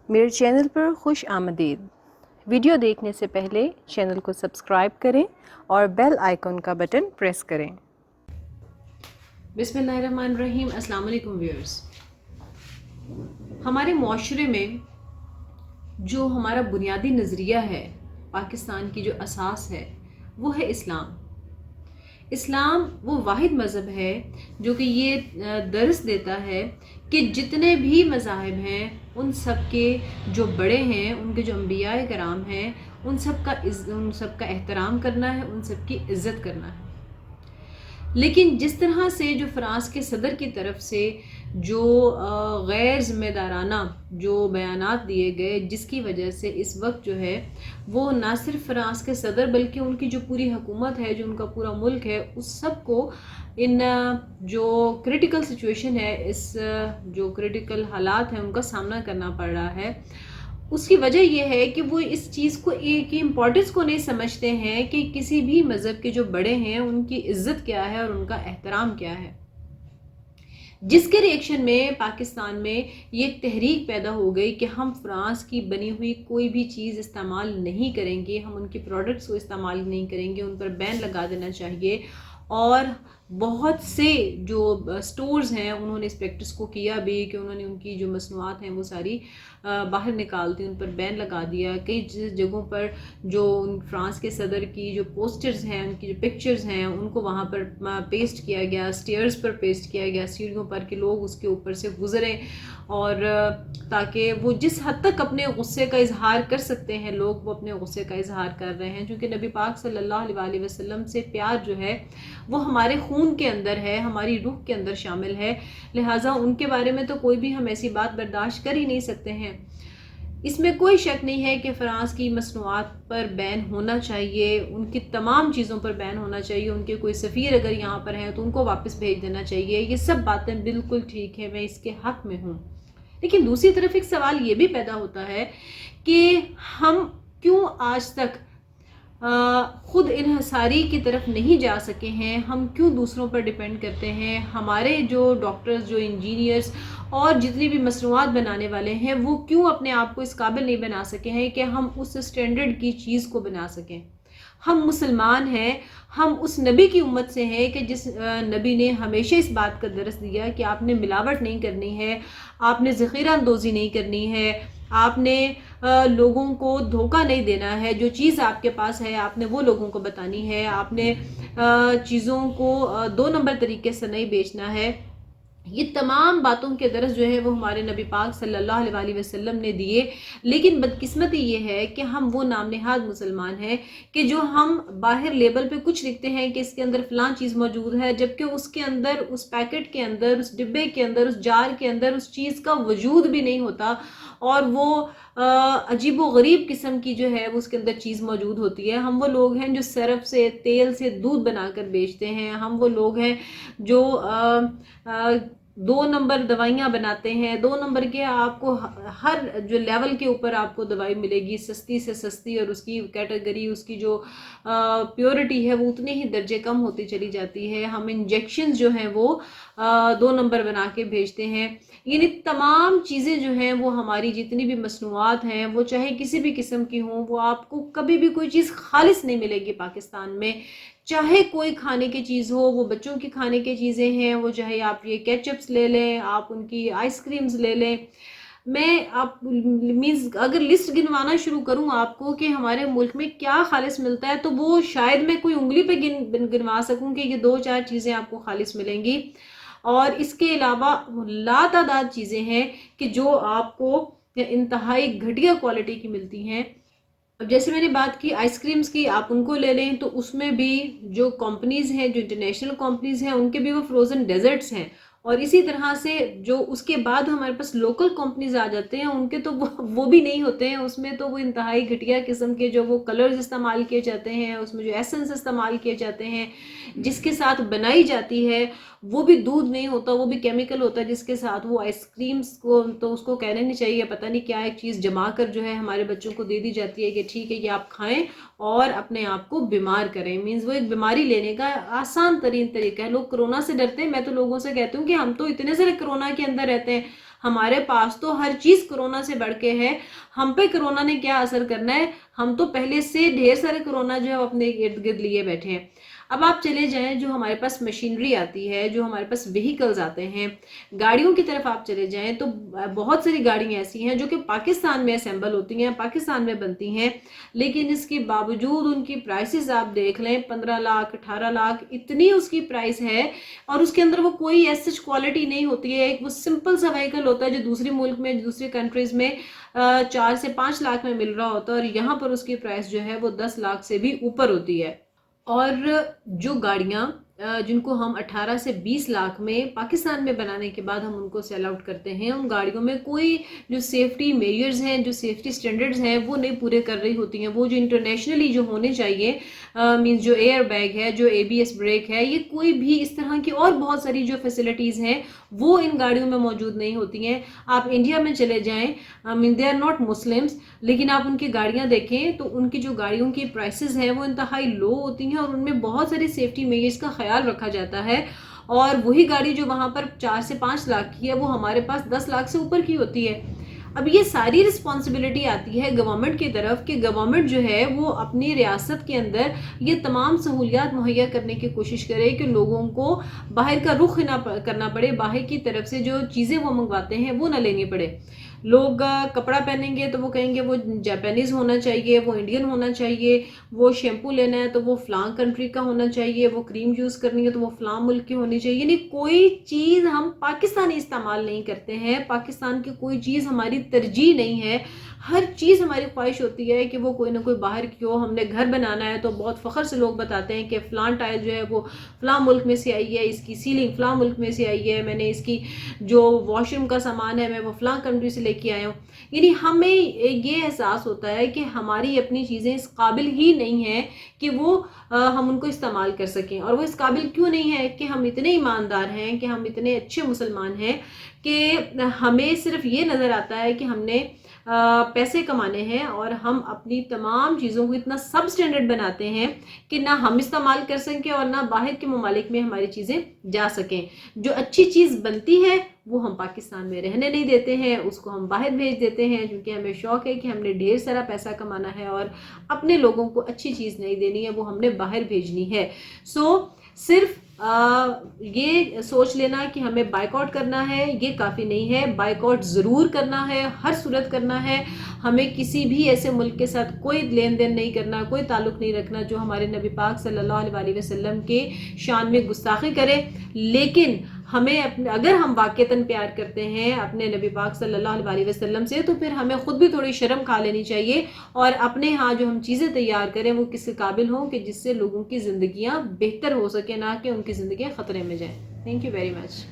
میرے چینل پر خوش آمدید۔ ویڈیو دیکھنے سے پہلے چینل کو سبسکرائب کریں اور بیل آئیکن کا بٹن پریس کریں۔ بسم اللہ الرحمن الرحیم۔ السلام علیکم ویورز۔ ہمارے معاشرے میں جو ہمارا بنیادی نظریہ ہے، پاکستان کی جو اساس ہے، وہ ہے اسلام۔ اسلام وہ واحد مذہب ہے جو کہ یہ درس دیتا ہے کہ جتنے بھی مذاہب ہیں ان سب کے جو بڑے ہیں، ان کے جو انبیاء کرام ہیں، ان سب کا احترام کرنا ہے، ان سب کی عزت کرنا ہے۔ لیکن جس طرح سے جو فرانس کے صدر کی طرف سے جو غیر ذمہ دارانہ جو بیانات دیے گئے، جس کی وجہ سے اس وقت جو ہے وہ نہ صرف فرانس کے صدر بلکہ ان کی جو پوری حکومت ہے، جو ان کا پورا ملک ہے، اس سب کو ان جو کرٹیکل سچویشن ہے، اس جو کرٹیکل حالات ہیں ان کا سامنا کرنا پڑ رہا ہے۔ اس کی وجہ یہ ہے کہ وہ اس چیز کو ایک امپورٹنس کو نہیں سمجھتے ہیں کہ کسی بھی مذہب کے جو بڑے ہیں ان کی عزت کیا ہے اور ان کا احترام کیا ہے، جس کے ریئیکشن میں پاکستان میں یہ ایک تحریک پیدا ہو گئی کہ ہم فرانس کی بنی ہوئی کوئی بھی چیز استعمال نہیں کریں گے، ہم ان کی پروڈکٹس کو استعمال نہیں کریں گے، ان پر بین لگا دینا چاہیے۔ اور بہت سے جو سٹورز ہیں انہوں نے اس پریکٹس کو کیا بھی کہ انہوں نے ان کی جو مصنوعات ہیں وہ ساری باہر نکال دی، ان پر بین لگا دیا۔ کئی جگہوں پر جو فرانس کے صدر کی جو پوسٹرز ہیں، ان کی جو پکچرز ہیں، ان کو وہاں پر پیسٹ کیا گیا، سٹیئرز پر پیسٹ کیا گیا، سیڑھیوں پر، کہ لوگ اس کے اوپر سے گزریں، اور تاکہ وہ جس حد تک اپنے غصے کا اظہار کر سکتے ہیں لوگ، وہ اپنے غصے کا اظہار کر رہے ہیں، کیونکہ نبی پاک صلی اللہ علیہ وسلم سے پیار جو ہے وہ ہمارے خون کے اندر ہے، ہماری روح کے اندر شامل ہے، لہٰذا ان کے بارے میں تو کوئی بھی ہم ایسی بات برداشت کر ہی نہیں سکتے ہیں۔ اس میں کوئی شک نہیں ہے کہ فرانس کی مصنوعات پر بین ہونا چاہیے، ان کی تمام چیزوں پر بین ہونا چاہیے، ان کے کوئی سفیر اگر یہاں پر ہیں تو ان کو واپس بھیج دینا چاہیے، یہ سب باتیں بالکل ٹھیک ہیں، میں اس کے حق میں ہوں۔ لیکن دوسری طرف ایک سوال یہ بھی پیدا ہوتا ہے کہ ہم کیوں آج تک خود انحصاری کی طرف نہیں جا سکے ہیں، ہم کیوں دوسروں پر ڈیپینڈ کرتے ہیں، ہمارے جو ڈاکٹرز، جو انجینئرز اور جتنی بھی مصنوعات بنانے والے ہیں وہ کیوں اپنے آپ کو اس قابل نہیں بنا سکے ہیں کہ ہم اس سٹینڈرڈ کی چیز کو بنا سکیں۔ ہم مسلمان ہیں، ہم اس نبی کی امت سے ہیں کہ جس نبی نے ہمیشہ اس بات کا درس دیا کہ آپ نے ملاوٹ نہیں کرنی ہے، آپ نے ذخیرہ اندوزی نہیں کرنی ہے، آپ نے لوگوں کو دھوکہ نہیں دینا ہے، جو چیز آپ کے پاس ہے آپ نے وہ لوگوں کو بتانی ہے، آپ نے چیزوں کو 2 نمبر طریقے سے نہیں بیچنا ہے۔ یہ تمام باتوں کے درس جو ہے وہ ہمارے نبی پاک صلی اللہ علیہ وسلم نے دیے، لیکن بدقسمتی یہ ہے کہ ہم وہ نام نہاد مسلمان ہیں کہ جو ہم باہر لیبل پہ کچھ لکھتے ہیں کہ اس کے اندر فلاں چیز موجود ہے، جبکہ اس کے اندر، اس پیکٹ کے اندر، اس ڈبے کے اندر، اس جار کے اندر اس چیز کا وجود بھی نہیں ہوتا، اور وہ عجیب و غریب قسم کی جو ہے اس کے اندر چیز موجود ہوتی ہے۔ ہم وہ لوگ ہیں جو سرف سے، تیل سے دودھ بنا کر بیچتے ہیں، ہم وہ لوگ ہیں جو 2 نمبر دوائیاں بناتے ہیں، 2 نمبر کے آپ کو ہر جو لیول کے اوپر آپ کو دوائی ملے گی، سستی سے سستی، اور اس کی کیٹیگری، اس کی جو پیورٹی ہے وہ اتنے ہی درجے کم ہوتی چلی جاتی ہے۔ ہم انجیکشنز جو ہیں وہ 2 نمبر بنا کے بھیجتے ہیں۔ یعنی تمام چیزیں جو ہیں وہ ہماری جتنی بھی مصنوعات ہیں وہ چاہے کسی بھی قسم کی ہوں، وہ آپ کو کبھی بھی کوئی چیز خالص نہیں ملے گی پاکستان میں، چاہے کوئی کھانے کی چیز ہو، وہ بچوں کی کھانے کی چیزیں ہیں، وہ چاہے آپ یہ کیچپس لے لیں، آپ ان کی آئس کریمز لے لیں۔ میں اگر لسٹ گنوانا شروع کروں آپ کو کہ ہمارے ملک میں کیا خالص ملتا ہے تو وہ شاید میں کوئی انگلی پہ گنوا سکوں کہ یہ 2-4 چیزیں آپ کو خالص ملیں گی، اور اس کے علاوہ لا تعداد چیزیں ہیں کہ جو آپ کو انتہائی گھٹیا کوالٹی کی ملتی ہیں۔ اب جیسے میں نے بات کی آئس کریمز کی، آپ ان کو لے لیں تو اس میں بھی جو کمپنیز ہیں، جو انٹرنیشنل کمپنیز ہیں، ان کے بھی وہ فروزن ڈیزرٹس ہیں، اور اسی طرح سے جو اس کے بعد ہمارے پاس لوکل کمپنیز آ جاتے ہیں، ان کے تو وہ بھی نہیں ہوتے ہیں، اس میں تو وہ انتہائی گھٹیا قسم کے جو وہ کلرز استعمال کیے جاتے ہیں، اس میں جو ایسنس استعمال کیے جاتے ہیں، جس کے ساتھ بنائی جاتی ہے وہ بھی دودھ نہیں ہوتا، وہ بھی کیمیکل ہوتا ہے جس کے ساتھ وہ آئس کریمز کو تو اس کو کہنے نہیں چاہیے، پتہ نہیں کیا ایک چیز جما کر جو ہے ہمارے بچوں کو دے دی جاتی ہے کہ ٹھیک ہے یہ آپ کھائیں اور اپنے آپ کو بیمار کریں۔ مینز وہ ایک بیماری لینے کا آسان ترین طریقہ ہے۔ لوگ کرونا سے ڈرتے ہیں، میں تو لوگوں سے کہتی ہوں کہ ہم تو اتنے سارے کرونا کے اندر رہتے ہیں، ہمارے پاس تو ہر چیز کرونا سے بڑھ کے ہے. ہم پہ کرونا نے کیا اثر کرنا ہے, ہم تو پہلے سے ڈھیر سارے کرونا جو ہے اپنے ارد گرد لیے بیٹھے ہیں. اب آپ چلے جائیں, جو ہمارے پاس مشینری آتی ہے, جو ہمارے پاس وہیکلز آتے ہیں, گاڑیوں کی طرف آپ چلے جائیں تو بہت ساری گاڑیاں ایسی ہیں جو کہ پاکستان میں اسمبل ہوتی ہیں, پاکستان میں بنتی ہیں, لیکن اس کے باوجود ان کی پرائسز آپ دیکھ لیں 15 لاکھ 18 لاکھ اتنی اس کی پرائس ہے, اور اس کے اندر وہ کوئی ایسی کوالٹی نہیں ہوتی ہے. ایک وہ سمپل سا وہیکل ہوتا ہے جو دوسری ملک میں, دوسری کنٹریز میں 4 سے 5 لاکھ میں مل رہا ہوتا ہے, اور یہاں پر اس کی پرائس جو ہے وہ 10 لاکھ سے بھی اوپر ہوتی ہے. اور جو گاڑیاں جن کو ہم 18 سے 20 لاکھ میں پاکستان میں بنانے کے بعد ہم ان کو سیل آؤٹ کرتے ہیں, ان گاڑیوں میں کوئی جو سیفٹی میجرز ہیں, جو سیفٹی سٹینڈرڈز ہیں وہ نہیں پورے کر رہی ہوتی ہیں. وہ جو انٹرنیشنلی جو ہونے چاہیے, مینس جو ایئر بیگ ہے, جو ABS بریک ہے, یہ کوئی بھی اس طرح کی اور بہت ساری جو فیسلٹیز ہیں وہ ان گاڑیوں میں موجود نہیں ہوتی ہیں. آپ انڈیا میں چلے جائیں, دے آر ناٹ مسلمس, لیکن آپ ان کی گاڑیاں دیکھیں تو ان کی جو گاڑیوں کی پرائسز ہیں وہ انتہائی لو ہوتی ہیں, اور ان میں بہت ساری سیفٹی میجرز کا خیال رکھا جاتا ہے. اور وہی گاڑی جو وہاں پر 4 سے 5 لاکھ کی ہے وہ ہمارے پاس 10 لاکھ سے اوپر کی ہوتی ہے. اب یہ ساری رسپانسبلٹی آتی ہے گورنمنٹ کی طرف کہ گورنمنٹ جو ہے وہ اپنی ریاست کے اندر یہ تمام سہولیات مہیا کرنے کی کوشش کرے کہ لوگوں کو باہر کا رخ نہ کرنا پڑے, باہر کی طرف سے جو چیزیں وہ منگواتے ہیں وہ نہ لینی پڑے. لوگ کپڑا پہنیں گے تو وہ کہیں گے وہ جاپانیز ہونا چاہیے, وہ انڈین ہونا چاہیے, وہ شیمپو لینا ہے تو وہ فلاں کنٹری کا ہونا چاہیے, وہ کریم یوز کرنی ہے تو وہ فلاں ملک کی ہونی چاہیے. یعنی کوئی چیز ہم پاکستانی استعمال نہیں کرتے ہیں, پاکستان کی کوئی چیز ہماری ترجیح نہیں ہے. ہر چیز ہماری خواہش ہوتی ہے کہ وہ کوئی نہ کوئی باہر کی ہو. ہم نے گھر بنانا ہے تو بہت فخر سے لوگ بتاتے ہیں کہ فلاں ٹائل جو ہے وہ فلاں ملک میں سے آئی ہے, اس کی سیلنگ فلاں ملک میں سے آئی ہے, میں نے اس کی جو واش روم کا سامان ہے میں وہ فلاں کنٹری سے لے کے آیا ہوں. یعنی ہمیں یہ احساس ہوتا ہے کہ ہماری اپنی چیزیں اس قابل ہی نہیں ہیں کہ وہ ہم ان کو استعمال کر سکیں. اور وہ اس قابل کیوں نہیں ہے کہ ہم اتنے ایماندار ہیں, کہ ہم اتنے اچھے مسلمان ہیں کہ ہمیں صرف یہ نظر آتا ہے کہ ہم نے پیسے کمانے ہیں, اور ہم اپنی تمام چیزوں کو اتنا سب سٹینڈرڈ بناتے ہیں کہ نہ ہم استعمال کر سکیں اور نہ باہر کے ممالک میں ہماری چیزیں جا سکیں. جو اچھی چیز بنتی ہے وہ ہم پاکستان میں رہنے نہیں دیتے ہیں, اس کو ہم باہر بھیج دیتے ہیں, کیونکہ ہمیں شوق ہے کہ ہم نے ڈھیر سارا پیسہ کمانا ہے اور اپنے لوگوں کو اچھی چیز نہیں دینی ہے, وہ ہم نے باہر بھیجنی ہے. صرف یہ سوچ لینا کہ ہمیں بائیکاٹ کرنا ہے یہ کافی نہیں ہے. بائیکاٹ ضرور کرنا ہے, ہر صورت کرنا ہے. ہمیں کسی بھی ایسے ملک کے ساتھ کوئی لین دین نہیں کرنا, کوئی تعلق نہیں رکھنا جو ہمارے نبی پاک صلی اللہ علیہ وسلم کے شان میں گستاخی کرے. لیکن ہمیں اگر ہم واقعتاً پیار کرتے ہیں اپنے نبی پاک صلی اللہ علیہ وسلم سے, تو پھر ہمیں خود بھی تھوڑی شرم کھا لینی چاہیے, اور اپنے ہاں جو ہم چیزیں تیار کریں وہ کس قابل ہوں کہ جس سے لوگوں کی زندگیاں بہتر ہو سکے, نہ کہ ان کی زندگیاں خطرے میں جائیں. Thank you very much.